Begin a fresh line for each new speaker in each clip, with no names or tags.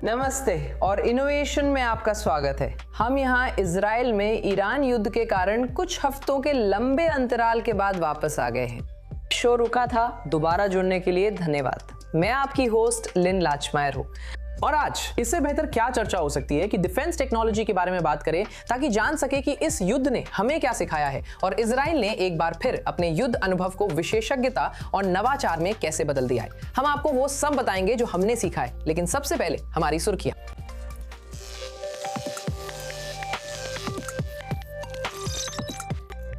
नमस्ते और इनोवेशन में आपका स्वागत है। हम यहाँ इजराइल में ईरान युद्ध के कारण कुछ हफ्तों के लंबे अंतराल के बाद वापस आ गए हैं। शो रुका था, दोबारा जुड़ने के लिए धन्यवाद। मैं आपकी होस्ट लिन लाचमायर हूँ
और आज इससे बेहतर क्या चर्चा हो सकती है कि डिफेंस टेक्नोलॉजी के बारे में बात करें ताकि जान सके कि इस युद्ध ने हमें क्या सिखाया है और इजराइल ने एक बार फिर अपने युद्ध अनुभव को विशेषज्ञता और नवाचार में कैसे बदल दिया है। हम आपको वो सब बताएंगे जो हमने सीखा है, लेकिन सबसे पहले हमारी सुर्खियां।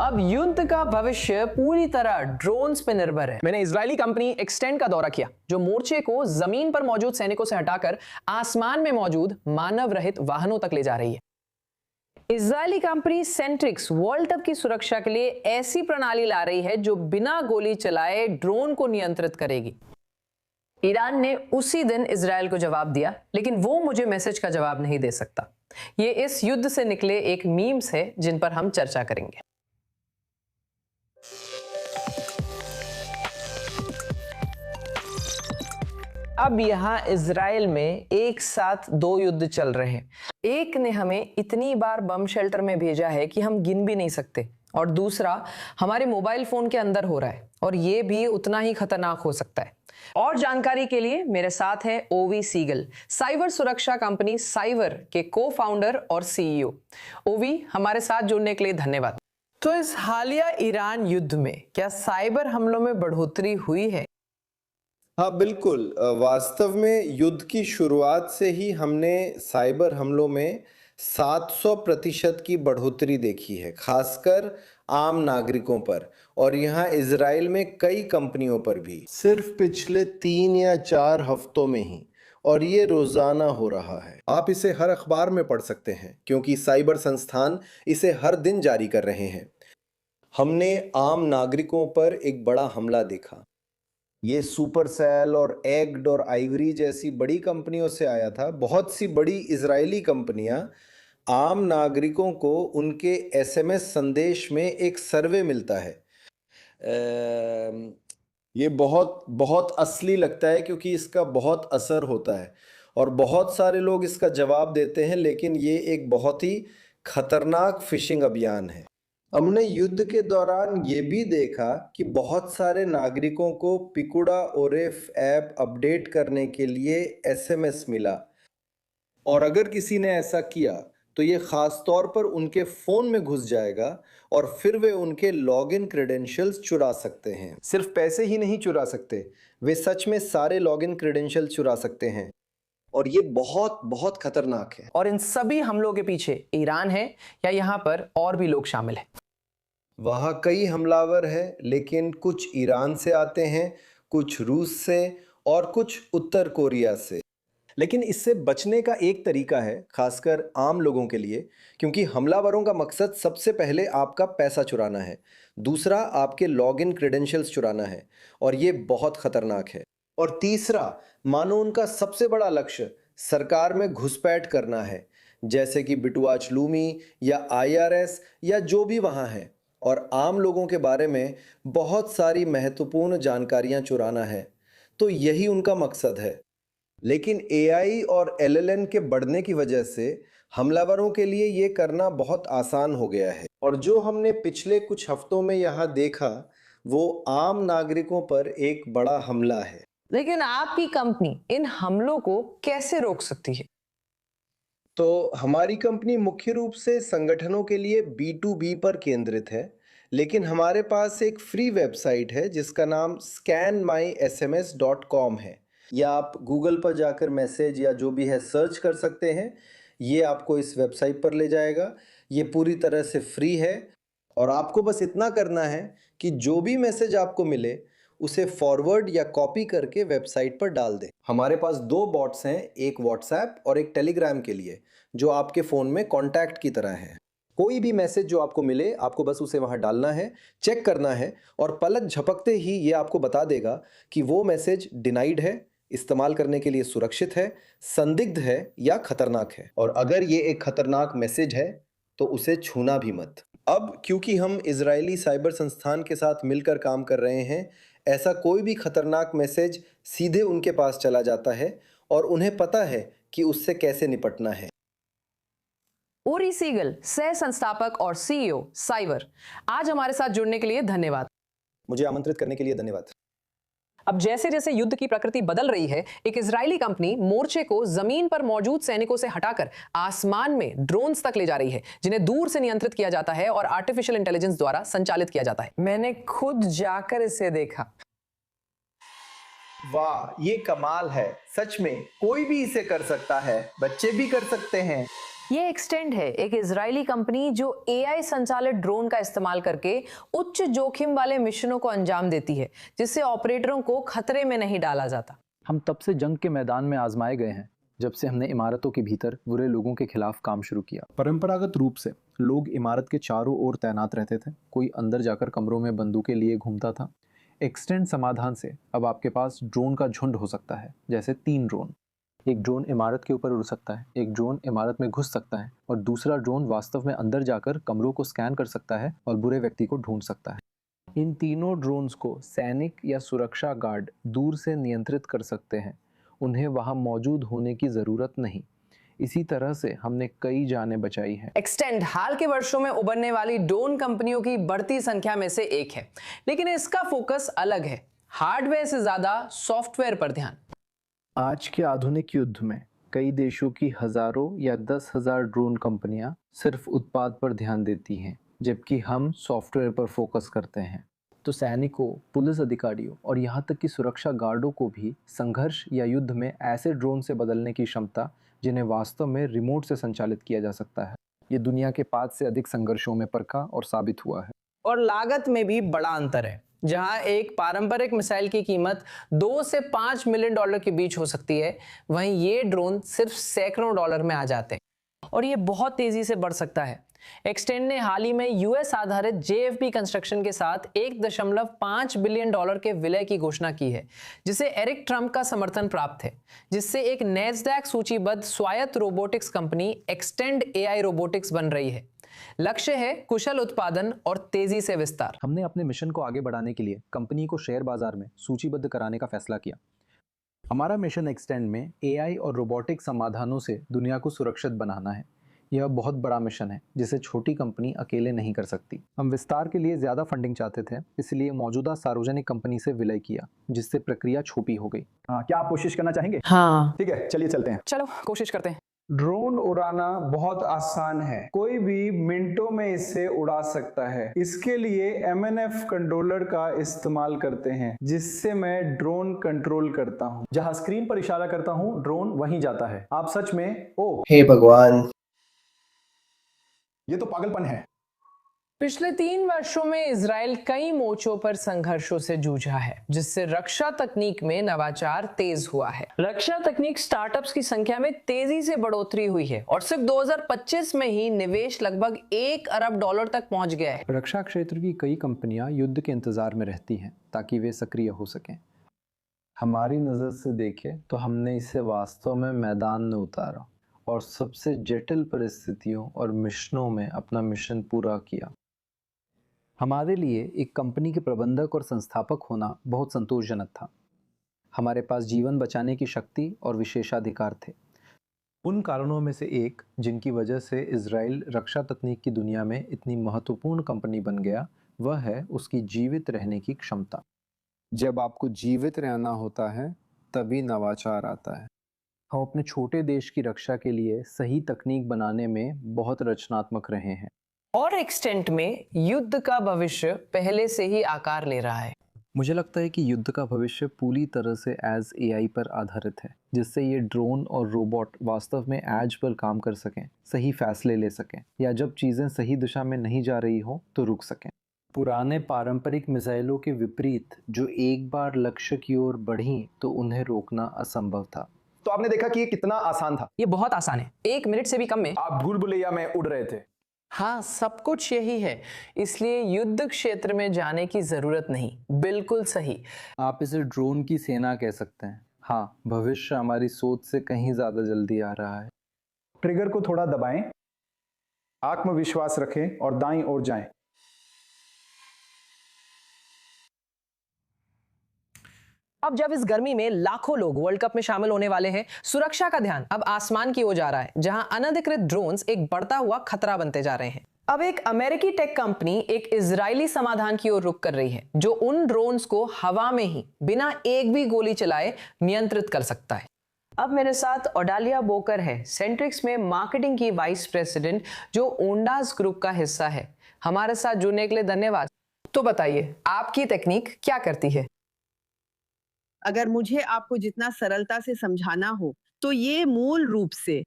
अब युद्ध का भविष्य पूरी तरह ड्रोन्स पे निर्भर है। मैंने इजरायली कंपनी एक्सटेंड का दौरा किया, जो मोर्चे को जमीन पर मौजूद सैनिकों से हटाकर आसमान में मौजूद मानव रहित वाहनों तक ले जा रही है।
Israeli company Centrix world cup की सुरक्षा के लिए ऐसी प्रणाली ला रही है जो बिना गोली चलाए ड्रोन को नियंत्रित करेगी। ईरान ने उसी दिन इजराइल को जवाब दिया, लेकिन वो मुझे मैसेज का जवाब नहीं दे सकता। ये इस युद्ध से निकले एक मीम्स है जिन पर हम चर्चा करेंगे। अब यहाँ इजराइल में एक साथ दो युद्ध चल रहे हैं। एक ने हमें इतनी बार बम शेल्टर में भेजा है कि हम गिन भी नहीं सकते, और दूसरा हमारे मोबाइल फोन के अंदर हो रहा है, और ये भी उतना ही खतरनाक हो सकता है। और जानकारी के लिए मेरे साथ है ओवी सीगल, साइबर सुरक्षा कंपनी साइवर के को फाउंडर और सीईओ। ओवी, हमारे साथ जुड़ने के लिए धन्यवाद। तो इस हालिया ईरान युद्ध में क्या साइबर हमलों में बढ़ोतरी हुई है?
हाँ बिल्कुल, वास्तव में युद्ध की शुरुआत से ही हमने साइबर हमलों में 700% की बढ़ोतरी देखी है, खासकर आम नागरिकों पर, और यहाँ इजराइल में कई कंपनियों पर भी सिर्फ पिछले 3 या 4 हफ्तों में ही, और ये रोजाना हो रहा है। आप इसे हर अखबार में पढ़ सकते हैं क्योंकि साइबर संस्थान इसे हर दिन जारी कर रहे हैं। हमने आम नागरिकों पर एक बड़ा हमला देखा। ये सुपरसेल और एग्ड और आइवरी जैसी बड़ी कंपनियों से आया था। बहुत सी बड़ी इजरायली कंपनियां आम नागरिकों को उनके एसएमएस संदेश में एक सर्वे मिलता है। ये बहुत बहुत असली लगता है क्योंकि इसका बहुत असर होता है और बहुत सारे लोग इसका जवाब देते हैं, लेकिन ये एक बहुत ही खतरनाक फिशिंग अभियान है। हमने युद्ध के दौरान ये भी देखा कि बहुत सारे नागरिकों को पिकुडा ओरेफ ऐप अपडेट करने के लिए एसएमएस मिला, और अगर किसी ने ऐसा किया तो ये खास तौर पर उनके फोन में घुस जाएगा और फिर वे उनके लॉगिन क्रेडेंशियल्स चुरा सकते हैं। सिर्फ पैसे ही नहीं चुरा सकते, वे सच में सारे लॉगिन क्रेडेंशियल्स चुरा सकते हैं, और ये बहुत बहुत खतरनाक है।
और इन सभी हमलों के पीछे ईरान है या यहाँ पर और भी लोग शामिल हैं?
वहाँ कई हमलावर हैं, लेकिन कुछ ईरान से आते हैं, कुछ रूस से और कुछ उत्तर कोरिया से। लेकिन इससे बचने का एक तरीका है, खासकर आम लोगों के लिए, क्योंकि हमलावरों का मकसद सबसे पहले आपका पैसा चुराना है, दूसरा आपके लॉगिन क्रेडेंशियल्स चुराना है, और ये बहुत खतरनाक है, और तीसरा मानो उनका सबसे बड़ा लक्ष्य सरकार में घुसपैठ करना है, जैसे कि बिटुआच लूमी या आईआरएस या जो भी वहाँ है, और आम लोगों के बारे में बहुत सारी महत्वपूर्ण जानकारियां चुराना है। तो यही उनका मकसद है। लेकिन एआई और एलएलएम के बढ़ने की वजह से हमलावरों के लिए ये करना बहुत आसान हो गया है, और जो हमने पिछले कुछ हफ्तों में यहाँ देखा वो आम नागरिकों पर एक बड़ा हमला है।
लेकिन आपकी कंपनी इन हमलों को कैसे रोक सकती है?
तो हमारी कंपनी मुख्य रूप से संगठनों के लिए B2B पर केंद्रित है, लेकिन हमारे पास एक फ्री वेबसाइट है जिसका नाम scanmysms.com है, या आप गूगल पर जाकर मैसेज या जो भी है सर्च कर सकते हैं। ये आपको इस वेबसाइट पर ले जाएगा। ये पूरी तरह से फ्री है, और आपको बस इतना करना है कि जो भी मैसेज आपको मिले उसे फॉरवर्ड या कॉपी करके वेबसाइट पर डाल दें। हमारे पास 2 बॉट्स हैं, एक व्हाट्सएप और एक टेलीग्राम के लिए, जो आपके फ़ोन में कॉन्टैक्ट की तरह है। कोई भी मैसेज जो आपको मिले, आपको बस उसे वहाँ डालना है, चेक करना है, और पलक झपकते ही ये आपको बता देगा कि वो मैसेज डिनाइड है, इस्तेमाल करने के लिए सुरक्षित है, संदिग्ध है या खतरनाक है। और अगर ये एक खतरनाक मैसेज है तो उसे छूना भी मत। अब क्योंकि हम इजरायली साइबर संस्थान के साथ मिलकर काम कर रहे हैं, ऐसा कोई भी खतरनाक मैसेज सीधे उनके पास चला जाता है, और उन्हें पता है कि उससे कैसे निपटना है।
ओरी सीगल, सह संस्थापक और सीईओ साइवर, आज हमारे साथ जुड़ने के लिए धन्यवाद।
मुझे आमंत्रित करने के लिए धन्यवाद।
अब जैसे जैसे युद्ध की प्रकृति बदल रही है, एक इजरायली कंपनी मोर्चे को जमीन पर मौजूद सैनिकों से हटाकर आसमान में ड्रोन्स तक ले जा रही है, जिन्हें दूर से नियंत्रित किया जाता है और आर्टिफिशियल इंटेलिजेंस द्वारा संचालित किया जाता है।
मैंने खुद जाकर इसे देखा।
वाह, ये कमाल है। सच में कोई भी इसे कर सकता है, बच्चे भी कर सकते हैं।
ये एक्सटेंड है, एक इजरायली कंपनी जो एआई संचालित ड्रोन का इस्तेमाल करके उच्च जोखिम वाले मिशनों को अंजाम देती है, जिससे ऑपरेटरों को खतरे में नहीं डाला जाता।
हम तब से जंग के मैदान में आजमाए गए हैं, जब से हमने इमारतों के भीतर बुरे लोगों के खिलाफ काम शुरू किया।
परंपरागत रूप से लोग इमारत के चारों ओर तैनात रहते थे, कोई अंदर जाकर कमरों में बंदूकें लिए घूमता था। एक्सटेंड समाधान से अब आपके पास ड्रोन का झुंड हो सकता है, जैसे 3 ड्रोन। एक ड्रोन इमारत के ऊपर उड़ सकता है, एक ड्रोन इमारत में घुस सकता है और दूसरा ड्रोन वास्तव में अंदर जाकर कमरों को स्कैन कर सकता है और बुरे व्यक्ति को ढूंढ सकता है। इन तीनों ड्रोन्स को सैनिक या सुरक्षा गार्ड दूर से नियंत्रित कर सकते हैं, उन्हें वहां मौजूद होने की जरूरत नहीं। इसी तरह से हमने कई जानें बचाई हैं।
एक्सटेंड हाल के वर्षों में उभरने वाली ड्रोन कंपनियों की बढ़ती संख्या में से एक है, लेकिन इसका फोकस अलग है, हार्डवेयर से ज्यादा सॉफ्टवेयर पर ध्यान।
आज के आधुनिक युद्ध में कई देशों की हजारों या 10,000 ड्रोन कंपनियां सिर्फ उत्पाद पर ध्यान देती हैं, जबकि हम सॉफ्टवेयर पर फोकस करते हैं। तो सैनिकों, पुलिस अधिकारियों और यहाँ तक कि सुरक्षा गार्डों को भी संघर्ष या युद्ध में ऐसे ड्रोन से बदलने की क्षमता जिन्हें वास्तव में रिमोट से संचालित किया जा सकता है। ये दुनिया के 5 से अधिक संघर्षों में परखा और साबित हुआ है।
और लागत में भी बड़ा अंतर है। जहां एक पारंपरिक मिसाइल की कीमत 2 से 5 मिलियन डॉलर के बीच हो सकती है, वहीं ये ड्रोन सिर्फ सैकड़ों डॉलर में आ जाते हैं और ये बहुत तेजी से बढ़ सकता है। एक्सटेंड ने हाल ही में यूएस आधारित JFB कंस्ट्रक्शन के साथ 1.5 बिलियन डॉलर के विलय की घोषणा की है, जिसे एरिक ट्रंप का समर्थन प्राप्त है, जिससे एक नैस्डैक सूचीबद्ध स्वायत्त robotics company extend AI robotics बन रही है। लक्ष्य है कुशल उत्पादन और तेजी से विस्तार।
हमने अपने मिशन को आगे बढ़ाने के लिए कंपनी को शेयर बाजार में सूचीबद्ध कराने का फैसला किया। हमारा मिशन एक्सटेंड में AI और रोबोटिक समाधानों से दुनिया को सुरक्षित बनाना है। यह बहुत बड़ा मिशन है जिसे छोटी कंपनी अकेले नहीं कर सकती। हम विस्तार के लिए ज्यादा फंडिंग चाहते थे, इसलिए मौजूदा सार्वजनिक कंपनी से विलय किया, जिससे प्रक्रिया छोटी हो गई।
क्या आप कोशिश करना चाहेंगे?
हाँ,
ठीक है, चलिए चलते हैं।
चलो कोशिश करते हैं।
ड्रोन उड़ाना बहुत आसान है, कोई भी मिनटों में इसे उड़ा सकता है। इसके लिए MNF कंट्रोलर का इस्तेमाल करते हैं, जिससे मैं ड्रोन कंट्रोल करता हूँ।
जहां स्क्रीन पर इशारा करता हूं, ड्रोन वहीं जाता है। आप सच में
हे भगवान,
ये तो पागलपन है।
पिछले 3 वर्षों में इजराइल कई मोर्चों पर संघर्षों से जूझा है, जिससे रक्षा तकनीक में नवाचार तेज हुआ है। रक्षा तकनीक स्टार्टअप्स की संख्या में तेजी से बढ़ोतरी हुई है और सिर्फ 2025 में ही निवेश लगभग $1 अरब तक पहुंच गया है।
रक्षा क्षेत्र की कई कंपनियां युद्ध के इंतजार में रहती हैं ताकि वे सक्रिय हो सकें। हमारी नज़र से देखें तो हमने इसे वास्तव में मैदान में उतारा और सबसे जटिल परिस्थितियों और मिशनों में अपना मिशन पूरा किया। हमारे लिए एक कंपनी के प्रबंधक और संस्थापक होना बहुत संतोषजनक था। हमारे पास जीवन बचाने की शक्ति और विशेषाधिकार थे। उन कारणों में से एक जिनकी वजह से इजराइल रक्षा तकनीक की दुनिया में इतनी महत्वपूर्ण कंपनी बन गया, वह है उसकी जीवित रहने की क्षमता।
जब आपको जीवित रहना होता है, तभी नवाचार आता है।
हम अपने छोटे देश की रक्षा के लिए सही तकनीक बनाने में बहुत रचनात्मक रहे हैं।
और एक्सटेंट में युद्ध का भविष्य पहले से ही आकार ले रहा है।
मुझे लगता है कि युद्ध का भविष्य पूरी तरह से एज AI पर आधारित है, जिससे ये ड्रोन और रोबोट वास्तव में एज पर काम कर सकें, सही फैसले ले सकें, या जब चीज़ें सही दिशा में नहीं जा रही हो तो रुक सकें। पुराने पारंपरिक मिसाइलों के विपरीत, जो एक बार लक्ष्य की ओर बढ़ी तो उन्हें रोकना असंभव था।
तो आपने देखा कि ये कितना आसान था।
ये बहुत आसान है, 1 मिनट से भी कम में
आप भूल भुलैया में उड़ रहे थे।
हाँ, सब कुछ यही है, इसलिए युद्ध क्षेत्र में जाने की जरूरत नहीं। बिल्कुल सही।
आप इसे ड्रोन की सेना कह सकते हैं। हाँ, भविष्य हमारी सोच से कहीं ज़्यादा जल्दी आ रहा है।
ट्रिगर को थोड़ा दबाएं, आत्मविश्वास रखें और दाईं ओर जाएं।
अब जब इस गर्मी में लाखों लोग वर्ल्ड कप में शामिल होने वाले हैं, सुरक्षा का ध्यान अब आसमान की ओर जा रहा है, जहां अनधिकृत ड्रोन्स एक बढ़ता हुआ खतरा बनते जा रहे हैं। अब एक अमेरिकी टेक कंपनी एक इजरायली समाधान की ओर रुख कर रही है, जो उन ड्रोन्स को हवा में ही बिना एक भी गोली चलाए नियंत्रित कर सकता है। अब मेरे साथ ओडालिया बोकर है, सेंट्रिक्स में मार्केटिंग की वाइस प्रेसिडेंट, जो ओंडास ग्रुप का हिस्सा है। हमारे साथ जुड़ने के लिए धन्यवाद। तो बताइए, आपकी टेक्निक क्या करती है?
अगर मुझे आपको जितना सरलता से समझाना हो तो ये मूल रूप से,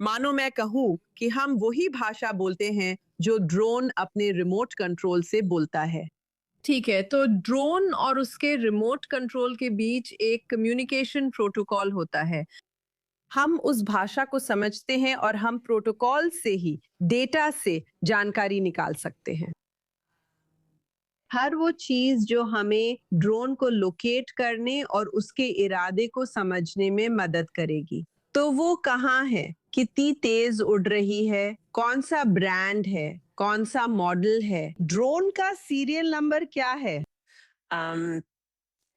मानो मैं कहूँ कि हम वही भाषा बोलते हैं जो ड्रोन अपने रिमोट कंट्रोल से बोलता है। ठीक है, तो ड्रोन और उसके रिमोट कंट्रोल के बीच एक कम्युनिकेशन प्रोटोकॉल होता है। हम उस भाषा को समझते हैं और हम प्रोटोकॉल से ही डेटा से जानकारी निकाल सकते हैं। हर वो चीज जो हमें ड्रोन को लोकेट करने और उसके इरादे को समझने में मदद करेगी। तो वो कहाँ है, कितनी तेज उड़ रही है, कौन सा ब्रांड है, कौन सा मॉडल है, ड्रोन का सीरियल नंबर क्या है।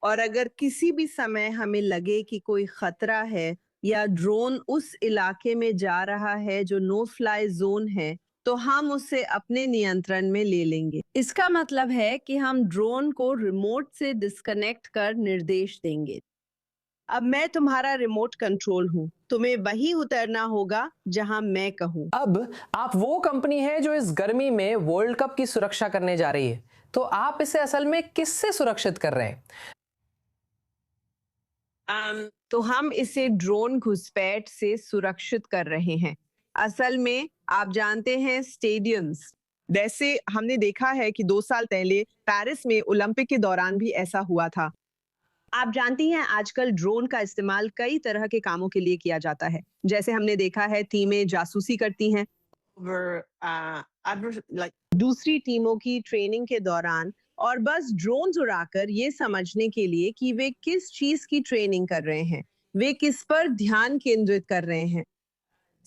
और अगर किसी भी समय हमें लगे कि कोई खतरा है या ड्रोन उस इलाके में जा रहा है जो नो फ्लाई जोन है, तो हम उसे अपने नियंत्रण में ले लेंगे। इसका मतलब है कि हम ड्रोन को रिमोट से डिस्कनेक्ट कर निर्देश देंगे। अब मैं तुम्हारा रिमोट कंट्रोल हूँ, तुम्हें वहीं उतरना होगा जहां मैं कहूँ।
अब आप वो कंपनी है जो इस गर्मी में वर्ल्ड कप की सुरक्षा करने जा रही है, तो आप इसे असल में किससे सुरक्षित कर रहे हैं?
तो हम इसे ड्रोन घुसपैठ से सुरक्षित कर रहे हैं। असल में आप जानते हैं स्टेडियम्स, वैसे हमने देखा है कि 2 साल पहले पेरिस में ओलंपिक के दौरान भी ऐसा हुआ था। आप जानती हैं आजकल ड्रोन का इस्तेमाल कई तरह के कामों के लिए किया जाता है। जैसे हमने देखा है टीमें जासूसी करती हैं, दूसरी टीमों की ट्रेनिंग के दौरान, और बस ड्रोन उड़ाकर ये समझने के लिए कि वे किस चीज की ट्रेनिंग कर रहे हैं, वे किस पर ध्यान केंद्रित कर रहे हैं,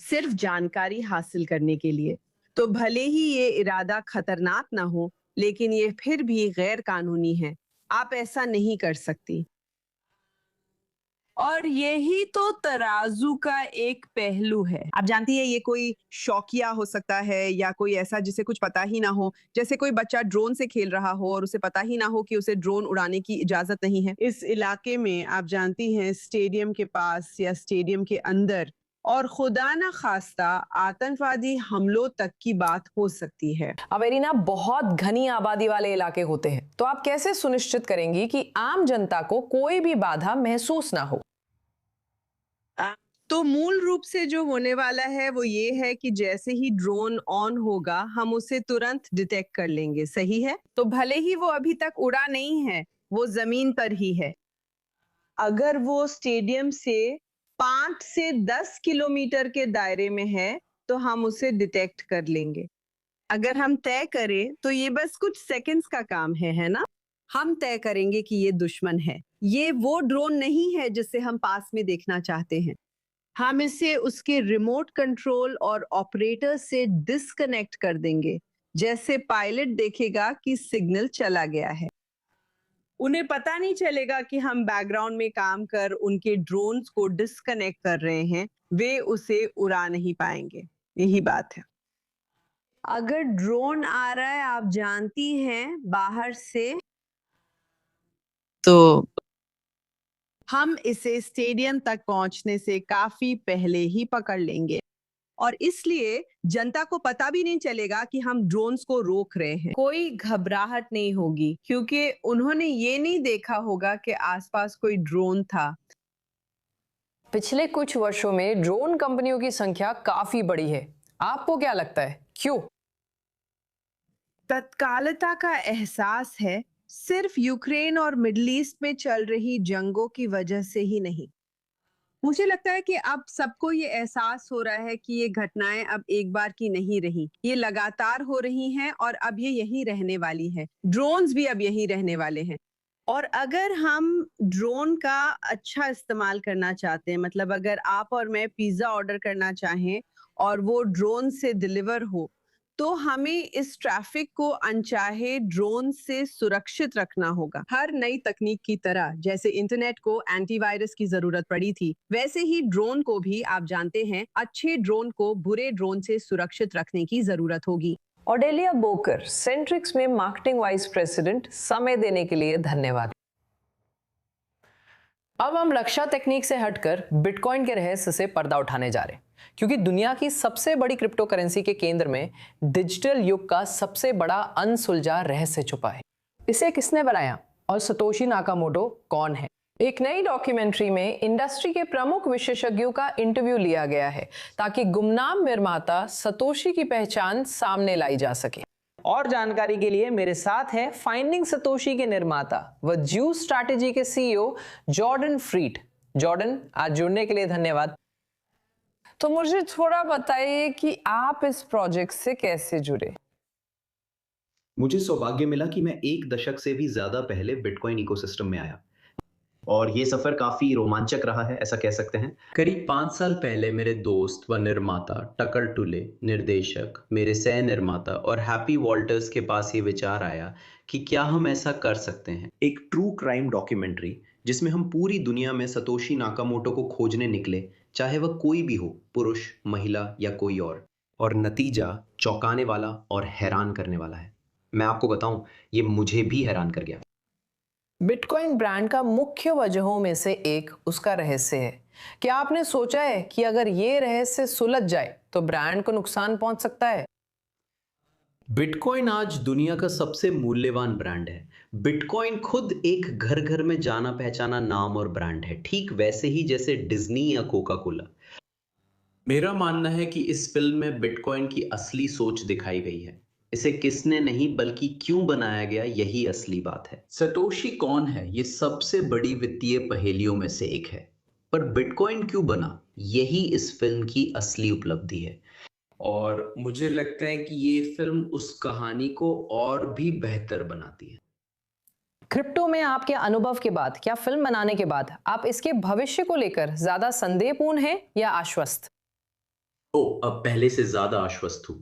सिर्फ जानकारी हासिल करने के लिए। तो भले ही ये इरादा खतरनाक ना हो, लेकिन ये फिर भी गैर कानूनी है। आप ऐसा नहीं कर सकती। और यही तो तराजू का एक पहलू है। आप जानती है, ये कोई शौकिया हो सकता है या कोई ऐसा जिसे कुछ पता ही ना हो, जैसे कोई बच्चा ड्रोन से खेल रहा हो और उसे पता ही ना हो कि उसे ड्रोन उड़ाने की इजाजत नहीं है। इस इलाके में आप जानती हैं, स्टेडियम के पास या स्टेडियम के अंदर, और खुदा ना खास्ता आतंकवादी हमलों तक की बात हो सकती है।
अब एरिना, बहुत घनी आबादी वाले इलाके होते हैं, तो आप कैसे सुनिश्चित करेंगी कि आम जनता को कोई भी बाधा महसूस ना हो?
तो मूल रूप से जो होने वाला है वो ये है कि जैसे ही ड्रोन ऑन होगा, हम उसे तुरंत डिटेक्ट कर लेंगे। सही है? तो भले ही वो अभी तक उड़ा नहीं है, वो जमीन पर ही है। अगर वो स्टेडियम से 5 से 10 किलोमीटर के दायरे में है, तो हम उसे डिटेक्ट कर लेंगे। अगर हम तय करें तो ये बस कुछ सेकंड्स का काम है ना? हम तय करेंगे कि ये दुश्मन है, ये वो ड्रोन नहीं है जिसे हम पास में देखना चाहते हैं। हम इसे उसके रिमोट कंट्रोल और ऑपरेटर से डिस्कनेक्ट कर देंगे, जैसे पायलट देखेगा कि सिग्नल चला गया है। उन्हें पता नहीं चलेगा कि हम बैकग्राउंड में काम कर उनके ड्रोन्स को डिस्कनेक्ट कर रहे हैं, वे उसे उड़ा नहीं पाएंगे। यही बात है। अगर ड्रोन आ रहा है, आप जानती हैं, बाहर से, तो हम इसे स्टेडियम तक पहुंचने से काफी पहले ही पकड़ लेंगे, और इसलिए जनता को पता भी नहीं चलेगा कि हम ड्रोन्स को रोक रहे हैं। कोई घबराहट नहीं होगी, क्योंकि उन्होंने ये नहीं देखा होगा कि आसपास कोई ड्रोन था।
पिछले कुछ वर्षों में ड्रोन कंपनियों की संख्या काफी बढ़ी है। आपको क्या लगता है, क्यों?
तत्कालता का एहसास है, सिर्फ यूक्रेन और मिडिल ईस्ट में चल रही जंगों की वजह से ही नहीं। मुझे लगता है कि अब सबको ये एहसास हो रहा है कि ये घटनाएं अब एक बार की नहीं रही, ये लगातार हो रही हैं, और अब ये यहीं रहने वाली है। ड्रोन्स भी अब यहीं रहने वाले हैं। और अगर हम ड्रोन का अच्छा इस्तेमाल करना चाहते हैं, मतलब अगर आप और मैं पिज्जा ऑर्डर करना चाहें और वो ड्रोन से डिलीवर हो, तो हमें इस ट्रैफिक को अनचाहे ड्रोन से सुरक्षित रखना होगा। हर नई तकनीक की तरह जैसे इंटरनेट को एंटीवायरस की जरूरत पड़ी थी, वैसे ही ड्रोन को भी आप जानते हैं अच्छे ड्रोन को बुरे ड्रोन से सुरक्षित रखने की जरूरत होगी।
ऑडेलिया बोकर, सेंट्रिक्स में मार्केटिंग वाइस प्रेसिडेंट, समय देने के लिए धन्यवाद। अब हम रक्षा तकनीक से हटकर बिटकॉइन के रहस्य से पर्दा उठाने जा रहे हैं, क्योंकि दुनिया की सबसे बड़ी क्रिप्टो करेंसी के केंद्र में डिजिटल युग का सबसे बड़ा अनसुलझा रहस्य छुपा है। इसे किसने बनाया और सतोशी नाकामोटो कौन है? एक नई डॉक्यूमेंट्री में इंडस्ट्री के प्रमुख विशेषज्ञों का इंटरव्यू लिया गया है ताकि गुमनाम निर्माता सतोशी की पहचान सामने लाई जा सके। और जानकारी के लिए मेरे साथ है फाइंडिंग सतोशी के निर्माता व ज्यूस स्ट्रैटेजी के सीईओ जॉर्डन फ्रीड। जॉर्डन, आज जुड़ने के लिए धन्यवाद। तो मुझे थोड़ा बताइए कि आप इस प्रोजेक्ट से कैसे जुड़े?
मुझे सौभाग्य मिला कि मैं 1 दशक से भी ज्यादा पहले बिटकॉइन इकोसिस्टम में आया और ये सफर काफी रोमांचक रहा है, ऐसा कह सकते हैं। करीब 5 साल पहले मेरे दोस्त व निर्माता टकर टुले, निर्देशक, मेरे सह निर्माता और हैप्पी वॉल्टर्स के पास ये विचार आया कि क्या हम ऐसा कर सकते हैं, एक ट्रू क्राइम डॉक्यूमेंट्री जिसमें हम पूरी दुनिया में सतोशी नाकामोटो को खोजने निकले, चाहे वह कोई भी हो, पुरुष, महिला या कोई और नतीजा चौंकाने वाला और हैरान करने वाला है। मैं आपको बताऊं, ये मुझे भी हैरान कर गया।
बिटकॉइन ब्रांड का मुख्य वजहों में से एक उसका रहस्य है। क्या आपने सोचा है कि अगर ये रहस्य सुलझ जाए तो ब्रांड को नुकसान पहुंच सकता है?
बिटकॉइन आज दुनिया का सबसे मूल्यवान ब्रांड है। बिटकॉइन खुद एक घर घर में जाना पहचाना नाम और ब्रांड है, ठीक वैसे ही जैसे डिज्नी या कोका कोला। मेरा मानना है कि इस फिल्म में बिटकॉइन की असली सोच दिखाई गई है। इसे किसने नहीं बल्कि क्यों बनाया गया, यही असली बात है। सतोशी कौन है, ये सबसे बड़ी वित्तीय पहेलियों में से एक है, पर बिटकॉइन क्यों बना, यही इस फिल्म की असली उपलब्धि है। और मुझे लगता है कि ये फिल्म उस कहानी को और भी बेहतर बनाती है।
क्रिप्टो में आपके अनुभव के बाद, क्या फिल्म बनाने के बाद आप इसके भविष्य को लेकर ज्यादा संदेहपूर्ण हैं या आश्वस्त?
अब पहले से ज्यादा आश्वस्त हूं।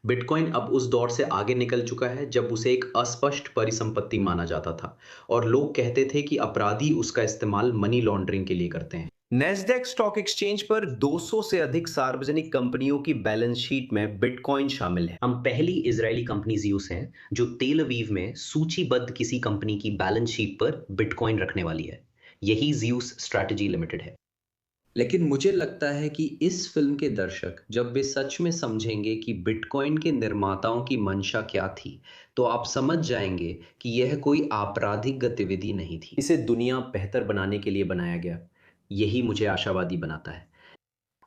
बिटकॉइन अब उस दौर से आगे निकल चुका है जब उसे एक अस्पष्ट परिसंपत्ति माना जाता था और लोग कहते थे कि अपराधी उसका इस्तेमाल मनी लॉन्ड्रिंग के लिए करते हैं। नेस्डैक स्टॉक एक्सचेंज पर 200 से अधिक सार्वजनिक कंपनियों की बैलेंस शीट में बिटकॉइन शामिल है। हम पहली इजरायली कंपनी ज़्यूस हैं जो तेल अवीव में सूचीबद्ध किसी कंपनी की बैलेंस शीट पर बिटकॉइन रखने वाली है। यही ज़्यूस स्ट्रैटेजी लिमिटेड है। लेकिन मुझे लगता है कि इस फिल्म के दर्शक जब वे सच में समझेंगे कि बिटकॉइन के निर्माताओं की मंशा क्या थी, तो आप समझ जाएंगे कि यह कोई आपराधिक गतिविधि नहीं थी। इसे दुनिया बेहतर बनाने के लिए बनाया गया। यही मुझे आशावादी बनाता है।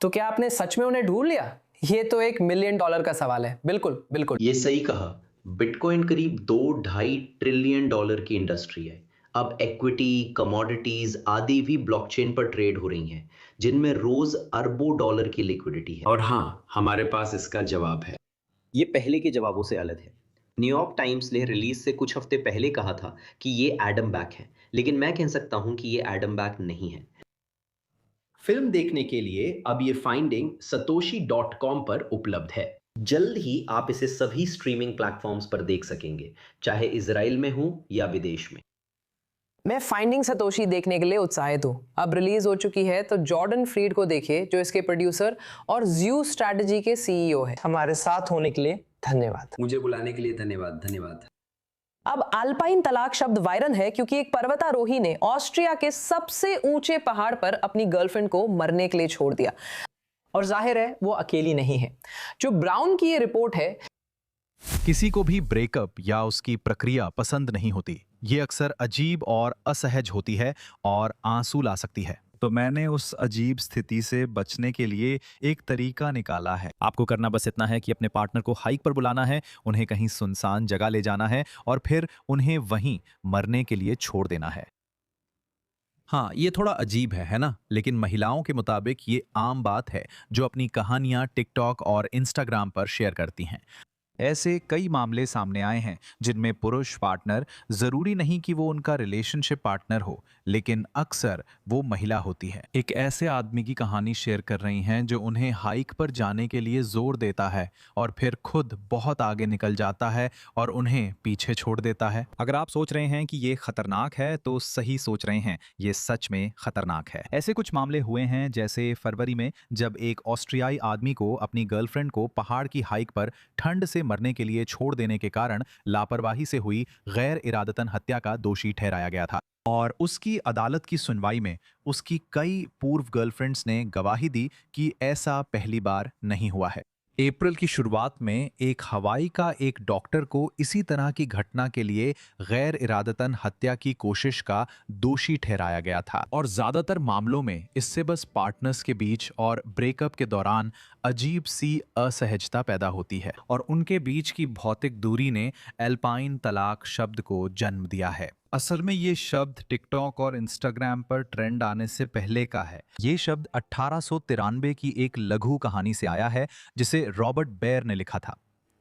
तो क्या आपने सच में उन्हें ढूंढ लिया? ये तो $1 मिलियन का सवाल है। बिल्कुल बिल्कुल,
ये सही कहा। बिटकॉइन करीब $2-2.5 ट्रिलियन की इंडस्ट्री है। अब इक्विटी, कमोडिटीज आदि भी ब्लॉकचेन पर ट्रेड हो रही हैं, जिनमें रोज अरबों डॉलर की लिक्विडिटी है। और हाँ, हमारे पास इसका जवाब है। ये पहले के जवाबों से अलग है। न्यूयॉर्क टाइम्स ने रिलीज से कुछ हफ्ते पहले कहा था कि ये एडम बैक है, लेकिन मैं कह सकता हूं कि ये एडम बैक नहीं है। फिल्म देखने के लिए अब ये फाइंडिंग satoshi.com पर उपलब्ध है। जल्द ही आप इसे सभी स्ट्रीमिंग प्लेटफॉर्म्स पर देख सकेंगे, चाहे इजराइल में हो या विदेश में।
मैं फाइंडिंग सतोशी देखने के लिए उत्साहित हूँ। अब रिलीज हो चुकी है, तो जॉर्डन फ्रीड को देखिए जो इसके प्रोड्यूसर और ज़्यूस स्ट्रैटेजी के सीईओ है। हमारे साथ होने के लिए धन्यवाद।
मुझे बुलाने के लिए धन्यवाद।
अब अल्पाइन तलाक शब्द वायरल है क्योंकि एक पर्वतारोही ने ऑस्ट्रिया के सबसे ऊंचे पहाड़ पर अपनी गर्लफ्रेंड को मरने के लिए छोड़ दिया, और जाहिर है वो अकेली नहीं है। जो ब्राउन की ये रिपोर्ट है,
किसी को भी ब्रेकअप या उसकी प्रक्रिया पसंद नहीं होती। ये अक्सर अजीब और असहज होती है और आंसू ला सकती है।
तो मैंने उस अजीब स्थिति से बचने के लिए एक तरीका निकाला है।
आपको करना बस इतना है कि अपने पार्टनर को हाइक पर बुलाना है, उन्हें कहीं सुनसान जगह ले जाना है और फिर उन्हें वहीं मरने के लिए छोड़ देना है। हाँ, ये थोड़ा अजीब है ना? लेकिन महिलाओं के मुताबिक ये आम बात है जो अपनी कहानियां टिकटॉक और इंस्टाग्राम पर शेयर करती हैं। ऐसे कई मामले सामने आए हैं जिनमें पुरुष पार्टनर जरूरी नहीं कि वो उनका रिलेशनशिप पार्टनर हो, लेकिन अक्सर वो महिला होती है। एक ऐसे आदमी की कहानी शेयर कर रही हैं जो उन्हें हाइक पर जाने के लिए जोर देता है और फिर खुद बहुत आगे निकल जाता है और उन्हें पीछे छोड़ देता है।
अगर आप सोच रहे हैं कि ये खतरनाक है तो सही सोच रहे हैं, ये सच में खतरनाक है। ऐसे कुछ मामले हुए हैं, जैसे फरवरी में जब एक ऑस्ट्रियाई आदमी को अपनी गर्लफ्रेंड को पहाड़ की हाइक पर ठंड से मरने के लिए छोड़ देने के कारण लापरवाही से हुई गैर इरादतन हत्या का दोषी ठहराया गया था। और उसकी अदालत की सुनवाई में उसकी कई पूर्व गर्लफ्रेंड्स ने गवाही दी कि ऐसा पहली बार नहीं हुआ है। अप्रैल की शुरुआत में एक हवाई का एक डॉक्टर को इसी तरह की घटना के लिए गैर इरादतन हत्या की कोशिश का दोषी ठहराया गया था। और ज्यादातर मामलों में इससे बस पार्टनर्स के बीच और ब्रेकअप के दौरान अजीब सी असहजता पैदा होती है और उनके बीच की भौतिक दूरी ने एल्पाइन तलाक शब्द को जन्म दिया है। असल में ये शब्द टिकटॉक और इंस्टाग्राम पर ट्रेंड आने से पहले का है। ये शब्द 1893 की एक लघु कहानी से आया है जिसे रॉबर्ट बेयर ने लिखा था।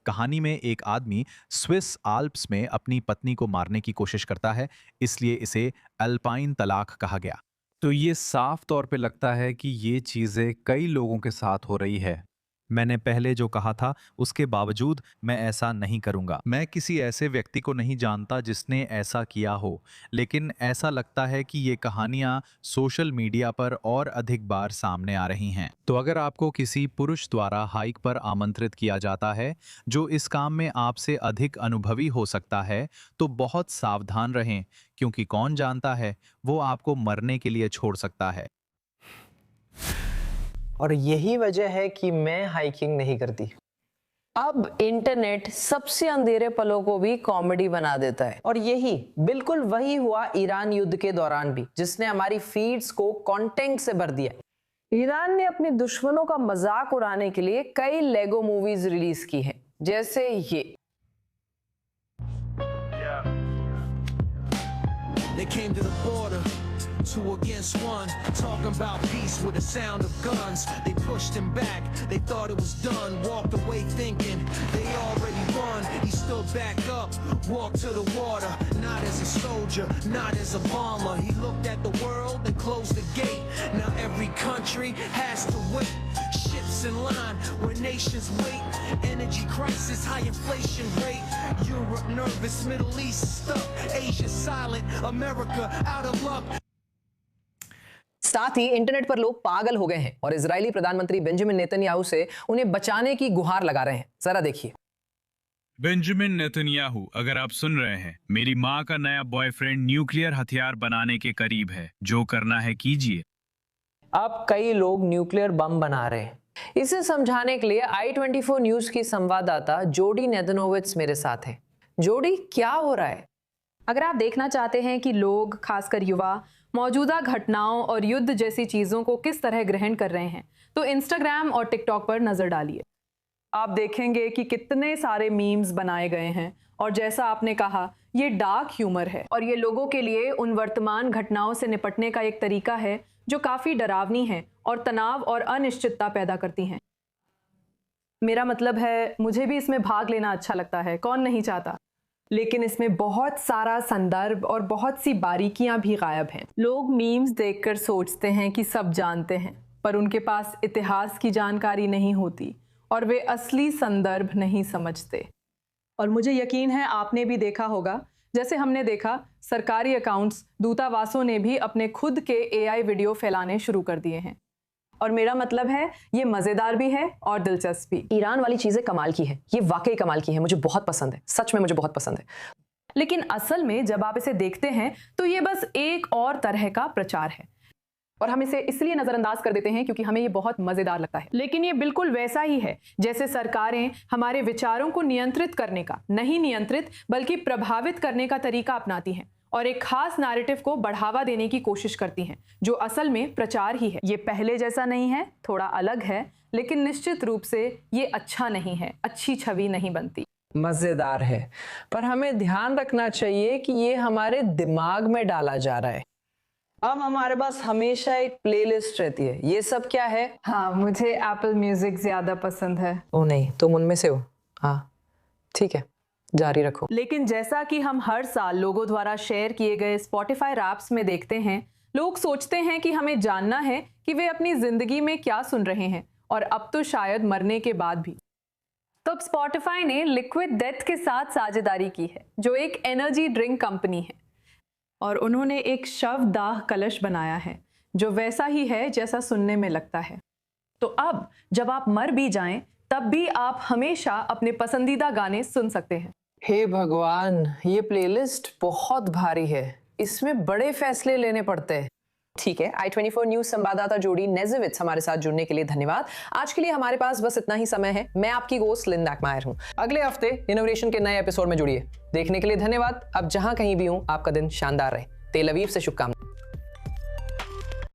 कहानी में एक आदमी स्विस आल्प्स में अपनी पत्नी को मारने की कोशिश करता है, इसलिए इसे अल्पाइन तलाक कहा गया। तो ये साफ तौर पे लगता है कि ये चीजें कई लोगों के साथ हो रही है। मैंने पहले जो कहा था उसके बावजूद मैं ऐसा नहीं करूंगा। मैं किसी ऐसे व्यक्ति को नहीं जानता जिसने ऐसा किया हो, लेकिन ऐसा लगता है कि ये कहानियां सोशल मीडिया पर और अधिक बार सामने आ रही हैं। तो अगर आपको किसी पुरुष द्वारा हाइक पर आमंत्रित किया जाता है जो इस काम में आपसे अधिक अनुभवी हो सकता है, तो बहुत सावधान रहें, क्योंकि कौन जानता है वो आपको मरने के लिए छोड़ सकता है।
और यही वजह है कि मैं हाइकिंग नहीं करती। अब इंटरनेट सबसे अंधेरे पलों को भी कॉमेडी बना देता है, और यही बिल्कुल वही हुआ ईरान युद्ध के दौरान भी, जिसने हमारी फीड्स को कंटेंट से भर दिया। ईरान ने अपने दुश्मनों का मजाक उड़ाने के लिए कई लेगो मूवीज रिलीज की हैं, जैसे ये।
They came to the border, 2 against 1, talking about peace with the sound of guns. They pushed him back, they thought it was done, walked away thinking they already won. He stood back up, walked to the water, not as a soldier, not as a bomber. He looked at the world and closed the gate. Now every country has to wait. Ships in line where nations wait. Energy crisis, high inflation rate. Europe nervous, Middle East stuck, Asia silent, America out of luck.
साथ ही internet पर लोग पागल हो गए हैं और Israeli प्रधानमंत्री Benjamin Netanyahu से उन्हें बचाने की गुहार लगा रहे हैं। जरा देखिए।
बेंजामिन नेतन्याहू, अगर आप सुन रहे हैं, मेरी माँ का नया बॉयफ्रेंड न्यूक्लियर हथियार बनाने के करीब है, जो करना है कीजिए।
अब कई लोग न्यूक्लियर बम बना रहे हैं। इसे समझाने के लिए i24 न्यूज की संवाददाता जोडी नेदनोविट्स मेरे साथ है। जोडी, क्या हो रहा है?
अगर आप देखना चाहते हैं कि लोग, खासकर युवा, मौजूदा घटनाओं और युद्ध जैसी चीज़ों को किस तरह ग्रहण कर रहे हैं, तो इंस्टाग्राम और टिकटॉक पर नज़र डालिए। आप देखेंगे कि कितने सारे मीम्स बनाए गए हैं, और जैसा आपने कहा, ये डार्क ह्यूमर है, और ये लोगों के लिए उन वर्तमान घटनाओं से निपटने का एक तरीका है जो काफ़ी डरावनी है और तनाव और अनिश्चितता पैदा करती हैं। मेरा मतलब है, मुझे भी इसमें भाग लेना अच्छा लगता है, कौन नहीं चाहता, लेकिन इसमें बहुत सारा संदर्भ और बहुत सी बारीकियां भी गायब हैं। लोग मीम्स देखकर सोचते हैं कि सब जानते हैं, पर उनके पास इतिहास की जानकारी नहीं होती और वे असली संदर्भ नहीं समझते। और मुझे यकीन है आपने भी देखा होगा, जैसे हमने देखा, सरकारी अकाउंट्स, दूतावासों ने भी अपने खुद के AI वीडियो फैलाने शुरू कर दिए हैं। और मेरा मतलब है, ये मज़ेदार भी है और दिलचस्प भी।
ईरान वाली चीज़ें कमाल की है, ये वाकई कमाल की है, मुझे बहुत पसंद है, सच में मुझे बहुत पसंद है।
लेकिन असल में जब आप इसे देखते हैं तो ये बस एक और तरह का प्रचार है, और हम इसे इसलिए नज़रअंदाज कर देते हैं क्योंकि हमें ये बहुत मज़ेदार लगता है। लेकिन ये बिल्कुल वैसा ही है जैसे सरकारें हमारे विचारों को नियंत्रित करने का, नहीं नियंत्रित बल्कि प्रभावित करने का तरीका अपनाती हैं और एक खास नैरेटिव को बढ़ावा देने की कोशिश करती हैं, जो असल में प्रचार ही है। ये पहले जैसा नहीं है, थोड़ा अलग है, लेकिन निश्चित रूप से ये अच्छा नहीं है, अच्छी छवि नहीं बनती।
मज़ेदार है, पर हमें ध्यान रखना चाहिए कि ये हमारे दिमाग में डाला जा रहा है। अब हमारे पास हमेशा एक प्लेलिस्ट रहती है। ये सब क्या है?
हाँ, मुझे एप्पल म्यूजिक ज्यादा पसंद है।
ओ नहीं, तुम उनमें से हो। हाँ, ठीक है, जारी रखो।
लेकिन जैसा कि हम हर साल लोगों द्वारा शेयर किए गए स्पॉटिफाई रैप्स में देखते हैं, लोग सोचते हैं कि हमें जानना है कि वे अपनी जिंदगी में क्या सुन रहे हैं, और अब तो शायद मरने के बाद भी। तो अब स्पॉटिफाई ने लिक्विड डेथ के साथ साझेदारी की है, जो एक एनर्जी ड्रिंक कंपनी है, और उन्होंने एक शवदाह कलश बनाया है जो वैसा ही है जैसा सुनने में लगता है। तो अब जब आप मर भी जाएं, तब भी आप हमेशा अपने पसंदीदा गाने सुन सकते हैं।
हे भगवान, ये प्लेलिस्ट बहुत भारी है, इसमें बड़े फैसले लेने पड़ते हैं। ठीक है, i24 न्यूज संवाददाता जोड़ी नेज़ेविट्स हमारे साथ जुड़ने के लिए धन्यवाद। आज के लिए हमारे पास बस इतना ही समय है। मैं आपकी होस्ट लिन मैकमायर हूं। अगले हफ्ते इनोवेशन के नए एपिसोड में जुड़िए। देखने के लिए धन्यवाद। अब जहां कहीं भी हूं, आपका दिन शानदार रहे। तेल अवीव से शुभकामनाएं।